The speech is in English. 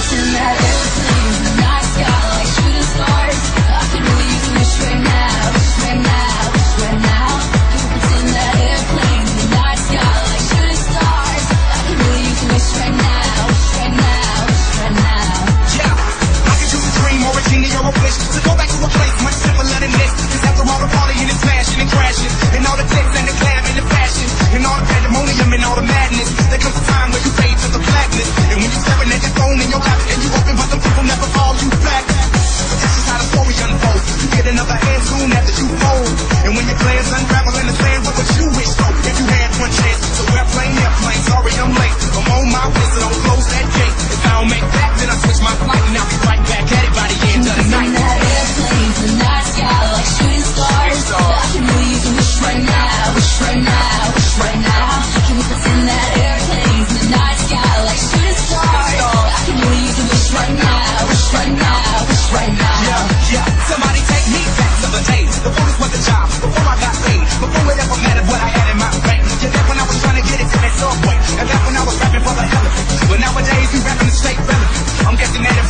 pretend that airplanes in the night sky like shooting stars. I can really use a wish right now, right now, right now. Can we pretend that airplanes in the night sky like shooting stars? I can really use a wish right now, right now, right now. Yeah, I could use a dream or a genie or a wish to go back to a place much simpler than this. Cause after all the partying and smashing and crashing, and all the glitz and the glam and the fashion, and all the pandemonium and all the madness, there comes a time where you fade to the blackness. And when you're staring at your phone in your lap and you open, but them people never call you back. But that's just how the story unfolds. You get another hand soon after you fold. And when your plans unravel in the sand, what would you wish for if you had one chance? So airplane, sorry I'm late. I'm on my way, so don't close that gate. If I don't make back, then I switch my flight and I'll be right back at it by the end of the night. That airplanes in the night sky like shooting stars. I can really use a wish right now, wish right now, wish right now. Can we pretend that airplanes in the night sky like shooting stars? I can really use a wish right now, wish right now, wish right now. Yeah, somebody take me back to the days before this was a job, before I got paid, before it ever mattered what I had in my bank. Yeah, that when I was trying to get it to that subway, and that when I was rapping for the hell of it. But nowadays you rapping to stay relevant. I'm guessing that if